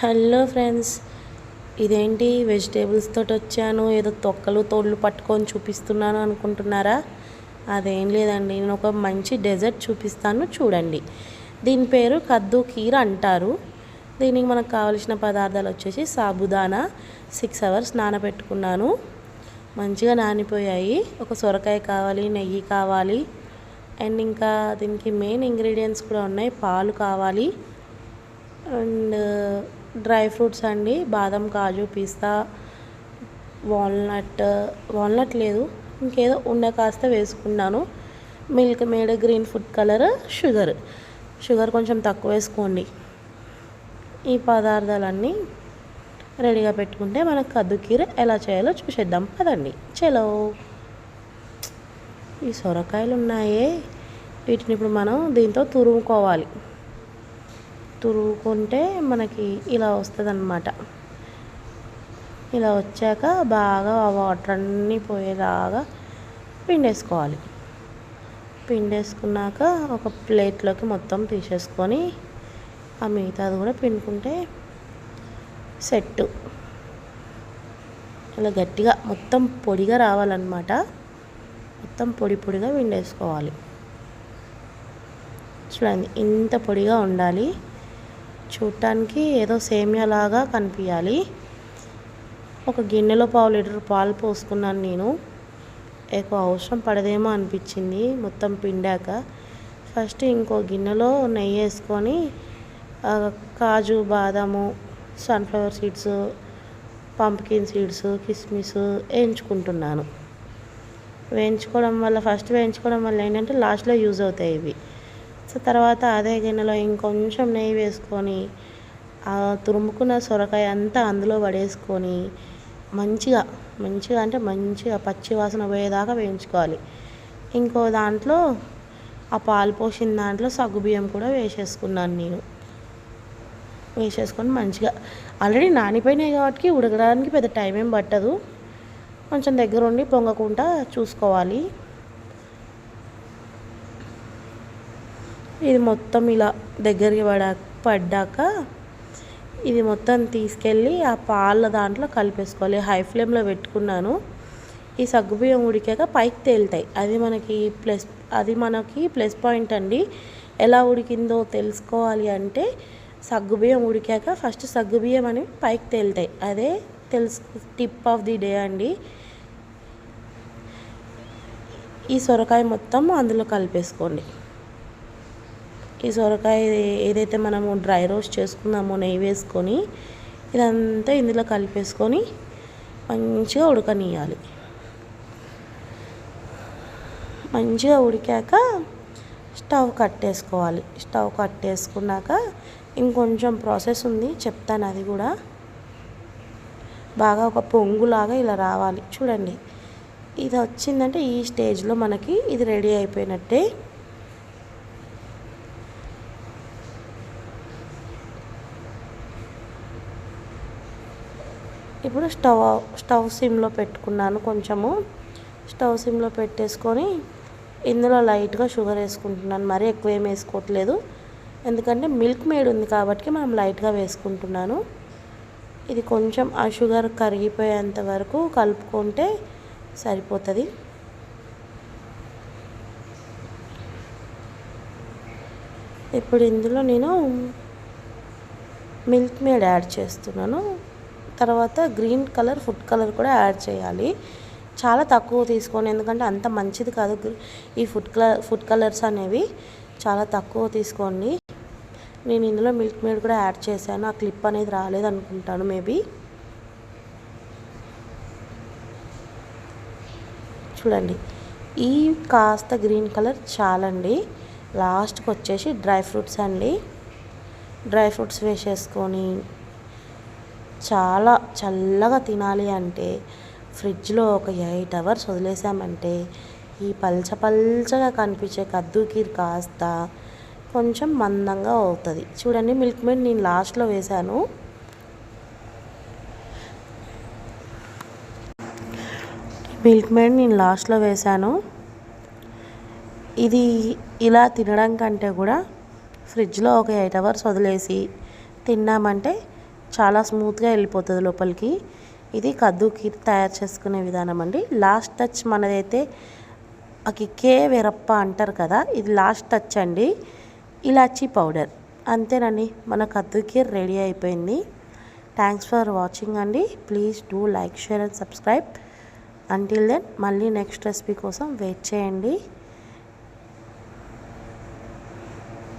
Hello friends, ఇదేంటి vegetables తోటి వచ్చాను, ఏదో తొక్కలు తోళ్ళు పట్టుకొని చూపిస్తున్నాను అనుకుంటున్నారా? అదేం లేదండి, నేను ఒక మంచి డెజర్ట్ చూపిస్తాను చూడండి. దీని పేరు కద్దు కీర్ అంటారు. దీనికి మనకు కావలసిన పదార్థాలు వచ్చేసి సాబుదానా 6 hours నానబెట్టుకున్నాను. మంచిగా నానిపోయాయి. ఒక సొరకాయ కావాలి, నెయ్యి కావాలి, అండ్ ఇంకా దీనికి మెయిన్ ఇంగ్రీడియంట్స్ కూడా ఉన్నాయి. పాలు కావాలి, అండ్ డ్రై ఫ్రూట్స్ అండి, బాదం, కాజు, పిస్తా, వాల్నట్ లేదు, ఇంకేదో ఉండ కాస్త వేసుకున్నాను. Milk made, green food colour, sugar కొంచెం తక్కువ వేసుకోండి. ఈ పదార్థాలన్నీ రెడీగా పెట్టుకుంటే మనకు కద్దు కీర్ ఎలా చేయాలో చూసేద్దాం పదండి. చలో, ఈ సొరకాయలు ఉన్నాయే, వీటిని ఇప్పుడు మనం దీంతో తురుముకోవాలి. తురుముకుంటే మనకి ఇలా వస్తుంది అన్నమాట. ఇలా వచ్చాక బాగా ఆ వాటర్ అన్నీ పోయేలాగా పిండేసుకోవాలి. పిండేసుకున్నాక ఒక ప్లేట్లోకి మొత్తం తీసేసుకొని ఆ మిగతాది కూడా పిండుకుంటే సెట్. ఇలా గట్టిగా మొత్తం పొడిగా రావాలన్నమాట. మొత్తం పొడిగా పిండేసుకోవాలి. చూడండి, ఇంత పొడిగా ఉండాలి. చూడటానికి ఏదో సేమియా లాగా కనిపించాలి. ఒక గిన్నెలో 1/2 లీటర్ పాలు పోసుకున్నాను నేను. ఎక్కువ అవసరం పడదేమో అనిపించింది మొత్తం పిండాక. ఫస్ట్ ఇంకో గిన్నెలో నెయ్యి వేసుకొని కాజు, బాదాము, సన్ఫ్లవర్ సీడ్స్, పంప్కిన్ సీడ్స్, కిస్మిస్ వేయించుకుంటున్నాను. ఫస్ట్ వేయించుకోవడం వల్ల ఏంటంటే లాస్ట్లో యూజ్ అవుతాయి ఇవి. సో తర్వాత అదే గిన్నెలో ఇంకొంచెం నెయ్యి వేసుకొని ఆ తురుముకున్న సొరకాయ అంతా అందులో పడేసుకొని మంచిగా అంటే మంచిగా పచ్చి వాసన పోయేదాకా వేయించుకోవాలి. ఇంకో దాంట్లో ఆ పాలు పోసిన దాంట్లో సగ్గుబియ్యం కూడా వేసేసుకున్నాను నేను. వేసేసుకొని మంచిగా ఆల్రెడీ నానిపోయినాయి కాబట్టి ఉడకడానికి పెద్ద టైం ఏం పట్టదు. కొంచెం దగ్గరుండి పొంగకుండా చూసుకోవాలి. ఇది మొత్తం ఇలా దగ్గరికి పడ్డాక ఇది మొత్తం తీసుకెళ్ళి ఆ పాల దాంట్లో కలిపేసుకోవాలి. హై ఫ్లేమ్లో పెట్టుకున్నాను. ఈ సగ్గుబియ్యం ఉడికాక పైకి తేలుతాయి. అది మనకి ప్లస్ పాయింట్ అండి. ఎలా ఉడికిందో తెలుసుకోవాలి అంటే సగ్గుబియ్యం ఉడికాక ఫస్ట్ సగ్గుబియ్యం అనేవి పైకి తేలుతాయి. అదే టిప్ ఆఫ్ ది డే అండి. ఈ సొరకాయ మొత్తం అందులో కలిపేసుకోండి. ఈ సొరకాయ ఏదైతే మనము డ్రై రోస్ట్ చేసుకున్నామో నెయ్యి వేసుకొని ఇదంతా ఇందులో కలిపేసుకొని మంచిగా ఉడకనియాలి. మంచిగా ఉడికాక స్టవ్ కట్టేసుకోవాలి. స్టవ్ కట్టేసుకున్నాక ఇంకొంచెం ప్రాసెస్ ఉంది, చెప్తాను. అది కూడా బాగా ఒక పొంగులాగా ఇలా రావాలి. చూడండి, ఇది వచ్చిందంటే ఈ స్టేజ్లో మనకి ఇది రెడీ అయిపోయినట్టే. ఇప్పుడు స్టవ్ సిమ్లో పెట్టుకున్నాను. కొంచెము స్టవ్ సిమ్లో పెట్టేసుకొని ఇందులో లైట్గా షుగర్ వేసుకుంటున్నాను. మరీ ఎక్కువ ఏం వేసుకోవట్లేదు, ఎందుకంటే మిల్క్ మేడ్ ఉంది కాబట్టి మనం లైట్గా వేసుకుంటున్నాను. ఇది కొంచెం ఆ షుగర్ కరిగిపోయేంత వరకు కలుపుకుంటే సరిపోతుంది. ఇప్పుడు ఇందులో నేను మిల్క్ మేడ్ యాడ్ చేస్తున్నాను. తర్వాత గ్రీన్ కలర్ ఫుడ్ కలర్ కూడా యాడ్ చేయాలి. చాలా తక్కువ తీసుకోండి, ఎందుకంటే అంత మంచిది కాదు. ఈ ఫుడ్ కలర్స్ అనేవి చాలా తక్కువ తీసుకోండి. నేను ఇందులో మిల్క్ మేడ్ కూడా యాడ్ చేశాను. ఆ క్లిప్ అనేది రాలేదు అనుకుంటాను మేబీ. చూడండి, ఈ కాస్త గ్రీన్ కలర్ చాలండి. లాస్ట్కి వచ్చేసి డ్రై ఫ్రూట్స్ అండి. డ్రై ఫ్రూట్స్ వేసేసుకొని చాలా చల్లగా తినాలి అంటే ఫ్రిడ్జ్లో ఒక 8 hours వదిలేసామంటే ఈ పల్చగా కనిపించే కద్దు కీర్ కాస్త కొంచెం మందంగా అవుతుంది. చూడండి, మిల్క్ మేడ్ నేను లాస్ట్లో వేసాను. ఇది ఇలా తినడం కంటే కూడా ఫ్రిడ్జ్లో ఒక 8 hours వదిలేసి తిన్నామంటే చాలా స్మూత్గా వెళ్ళిపోతుంది లోపలికి. ఇది కద్దు కీర్ తయారు చేసుకునే విధానం అండి. లాస్ట్ టచ్ మనదైతే ఆ కిక్కే వేరప్ప అంటారు కదా, ఇది లాస్ట్ టచ్ అండి. ఇలాచీ పౌడర్, అంతేనండి, మన కద్దు కీర్ రెడీ అయిపోయింది. థ్యాంక్స్ ఫర్ వాచింగ్ అండి. Please do like, share and subscribe. Until then మళ్ళీ నెక్స్ట్ రెసిపీ కోసం వెయిట్ చేయండి.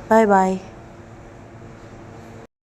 Bye bye.